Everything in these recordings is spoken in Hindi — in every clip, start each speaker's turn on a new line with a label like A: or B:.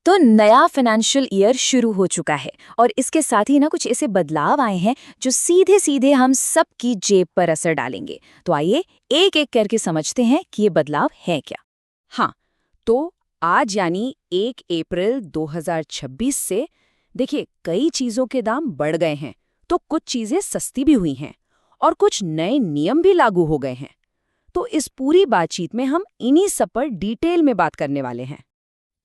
A: तो नया फाइनेंशियल ईयर शुरू हो चुका है और इसके साथ ही ना कुछ ऐसे बदलाव आए हैं जो सीधे सीधे हम सबकी जेब पर असर डालेंगे। तो आइए एक एक करके समझते हैं कि ये बदलाव है क्या। हाँ, तो आज यानी 1 अप्रैल 2026 से देखिए कई चीज़ों के दाम बढ़ गए हैं, तो कुछ चीज़ें सस्ती भी हुई हैं और कुछ नए नियम भी लागू हो गए हैं। तो इस पूरी बातचीत में हम इन्हीं सब पर डिटेल में बात करने वाले हैं।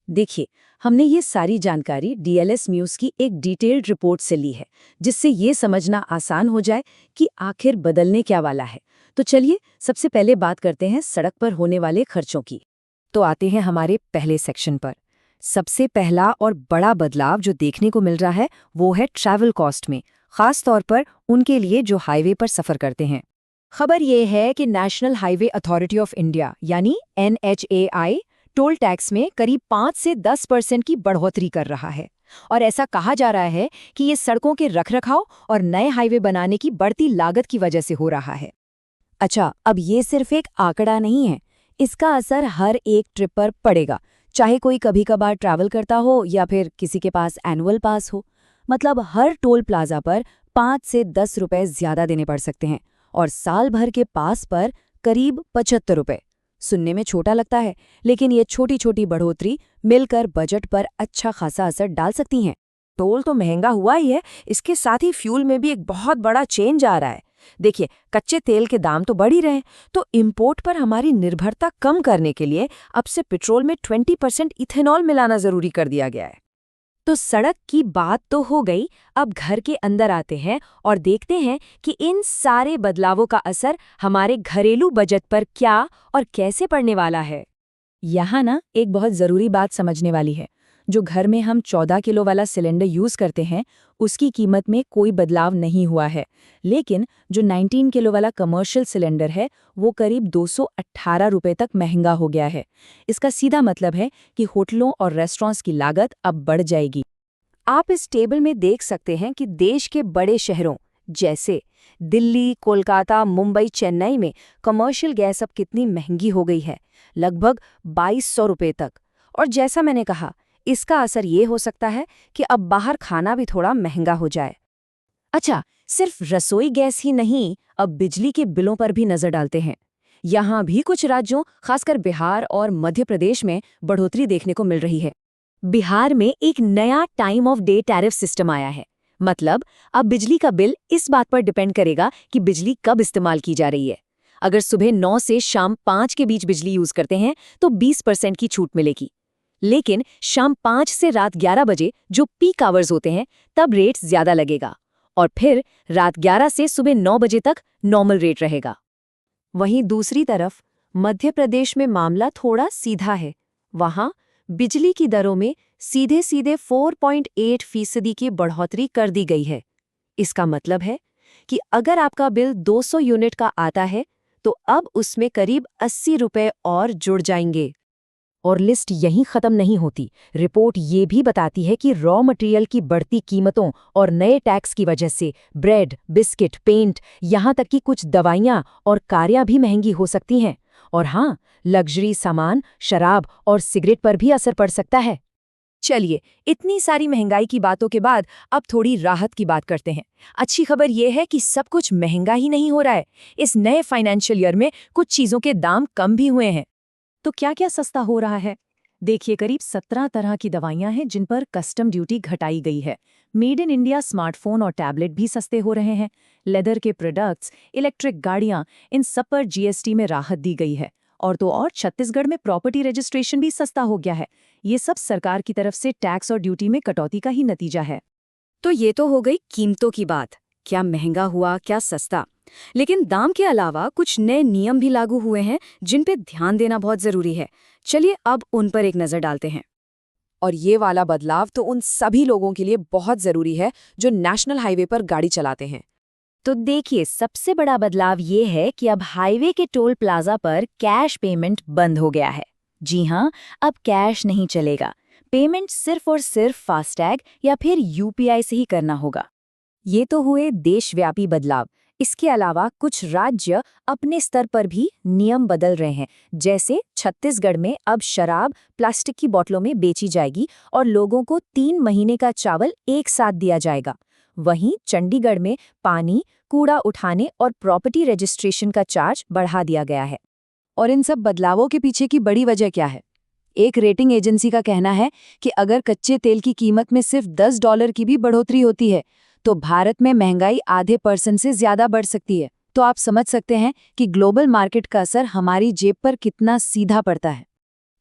A: देखिए, हमने ये सारी जानकारी डीएलएस न्यूज़ की एक डिटेल्ड रिपोर्ट से ली है, जिससे ये समझना आसान हो जाए कि आखिर बदलने क्या वाला है। तो चलिए सबसे पहले बात करते हैं सड़क पर होने वाले खर्चों की। तो आते हैं हमारे पहले सेक्शन पर। सबसे पहला और बड़ा बदलाव जो देखने को मिल रहा है वो है ट्रैवल कॉस्ट में, खास तौर पर उनके लिए जो हाईवे पर सफ़र करते हैं। खबर ये है कि national highway authority of India यानी NHAI टोल टैक्स में करीब 5 से 10% की बढ़ोतरी कर रहा है। और ऐसा कहा जा रहा है कि ये सड़कों के रखरखाव और नए हाईवे बनाने की बढ़ती लागत की वजह से हो रहा है। अच्छा, अब ये सिर्फ एक आंकड़ा नहीं है, इसका असर हर एक ट्रिप पर पड़ेगा, चाहे कोई कभी कभार ट्रैवल करता हो या फिर किसी के पास एनुअल पास हो। मतलब हर टोल प्लाजा पर 5 से 10 रुपए ज्यादा देने पड़ सकते हैं और साल भर के पास पर करीब 75 रुपए। सुनने में छोटा लगता है, लेकिन ये छोटी छोटी बढ़ोतरी मिलकर बजट पर अच्छा खासा असर डाल सकती हैं। टोल तो महंगा हुआ ही है, इसके साथ ही फ्यूल में भी एक बहुत बड़ा चेंज आ रहा है। देखिए, कच्चे तेल के दाम तो बढ़ ही रहे हैं, तो इंपोर्ट पर हमारी निर्भरता कम करने के लिए अब से पेट्रोल में 20% इथेनॉल मिलाना जरूरी कर दिया गया है। तो सड़क की बात तो हो गई, अब घर के अंदर आते हैं और देखते हैं कि इन सारे बदलावों का असर हमारे घरेलू बजट पर क्या और कैसे पड़ने वाला है। यहाँ ना एक बहुत ज़रूरी बात समझने वाली है। जो घर में हम 14 किलो वाला सिलेंडर यूज़ करते हैं, उसकी कीमत में कोई बदलाव नहीं हुआ है, लेकिन जो 19 किलो वाला कमर्शियल सिलेंडर है वो करीब 218 रुपए तक महंगा हो गया है। इसका सीधा मतलब है कि होटलों और रेस्टोरेंट्स की लागत अब बढ़ जाएगी। आप इस टेबल में देख सकते हैं कि देश के बड़े शहरों जैसे दिल्ली, कोलकाता, मुंबई, चेन्नई में कमर्शियल गैस अब कितनी महंगी हो गई है, लगभग 2200 रुपए तक। और जैसा मैंने कहा, इसका असर ये हो सकता है कि अब बाहर खाना भी थोड़ा महंगा हो जाए। अच्छा, सिर्फ रसोई गैस ही नहीं, अब बिजली के बिलों पर भी नजर डालते हैं। यहाँ भी कुछ राज्यों, खासकर बिहार और मध्य प्रदेश में बढ़ोतरी देखने को मिल रही है। बिहार में एक नया time of day tariff system आया है। मतलब अब बिजली का बिल इस बात पर डिपेंड करेगा कि बिजली कब इस्तेमाल की जा रही है। अगर सुबह 9 से शाम 5 के बीच बिजली यूज करते हैं तो 20% की छूट मिलेगी। लेकिन शाम 5 से रात 11 बजे जो पीक आवर्स होते हैं, तब रेट ज्यादा लगेगा और फिर रात 11 से सुबह 9 बजे तक नॉर्मल रेट रहेगा। वहीं दूसरी तरफ मध्य प्रदेश में मामला थोड़ा सीधा है। वहां बिजली की दरों में सीधे सीधे 4.8% की बढ़ोतरी कर दी गई है। इसका मतलब है कि अगर आपका बिल 200 यूनिट का आता है तो अब उसमें करीब 80 रुपए और जुड़ जाएंगे। और लिस्ट यहीं खत्म नहीं होती। रिपोर्ट ये भी बताती है कि रॉ मटेरियल की बढ़ती कीमतों और नए टैक्स की वजह से ब्रेड, बिस्किट, पेंट, यहाँ तक कि कुछ दवाइयाँ और कारें भी महंगी हो सकती हैं। और हाँ, लग्जरी सामान, शराब और सिगरेट पर भी असर पड़ सकता है। चलिए, इतनी सारी महंगाई की बातों के बाद अब थोड़ी राहत की बात करते हैं। अच्छी खबर यह है कि सब कुछ महंगा ही नहीं हो रहा है। इस नए फाइनेंशियल ईयर में कुछ चीज़ों के दाम कम भी हुए हैं। तो क्या क्या सस्ता हो रहा है? देखिए, करीब 17 तरह की दवाइयां हैं जिन पर कस्टम ड्यूटी घटाई गई है। मेड इन इंडिया स्मार्टफोन और टैबलेट भी सस्ते हो रहे हैं। लेदर के प्रोडक्ट्स, इलेक्ट्रिक गाड़ियां, इन सब पर जीएसटी में राहत दी गई है। और तो और छत्तीसगढ़ में प्रॉपर्टी रजिस्ट्रेशन भी सस्ता हो गया है। ये सब सरकार की तरफ से टैक्स और ड्यूटी में कटौती का ही नतीजा है। तो ये तो हो गई कीमतों की बात, क्या महंगा हुआ, क्या सस्ता। लेकिन दाम के अलावा कुछ नए नियम भी लागू हुए हैं जिन पे ध्यान देना बहुत जरूरी है। चलिए अब उन पर एक नजर डालते हैं। और ये वाला बदलाव तो उन सभी लोगों के लिए बहुत जरूरी है जो नेशनल हाईवे पर गाड़ी चलाते हैं। तो देखिए, सबसे बड़ा बदलाव ये है कि अब हाईवे के टोल प्लाजा पर कैश पेमेंट बंद हो गया है। जी हाँ, अब कैश नहीं चलेगा। पेमेंट सिर्फ और सिर्फ फास्टैग या फिर यूपीआई से ही करना होगा। ये तो हुए देशव्यापी बदलाव। इसके अलावा कुछ राज्य अपने स्तर पर भी नियम बदल रहे हैं। जैसे छत्तीसगढ़ में अब शराब प्लास्टिक की बोतलों में बेची जाएगी और लोगों को 3 महीने का चावल एक साथ दिया जाएगा। वहीं चंडीगढ़ में पानी, कूड़ा उठाने और प्रॉपर्टी रजिस्ट्रेशन का चार्ज बढ़ा दिया गया है।
B: और इन सब बदलावों के पीछे की बड़ी वजह क्या है? एक रेटिंग एजेंसी का कहना है कि अगर कच्चे तेल की कीमत में सिर्फ $10 की भी बढ़ोतरी होती है तो भारत में महंगाई आधे% से ज्यादा बढ़ सकती है। तो आप समझ सकते हैं कि ग्लोबल मार्केट का असर हमारी जेब पर कितना सीधा पड़ता है।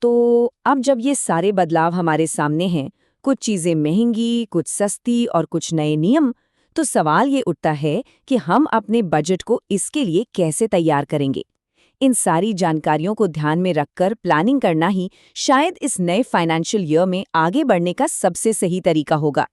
A: तो अब जब ये सारे बदलाव हमारे सामने हैं, कुछ चीजें महंगी, कुछ सस्ती और कुछ नए नियम, तो सवाल ये उठता है कि हम अपने बजट को इसके लिए कैसे तैयार करेंगे। इन सारी जानकारियों को ध्यान में रखकर प्लानिंग करना ही शायद इस नए फाइनेंशियल ईयर में आगे बढ़ने का सबसे सही तरीका होगा।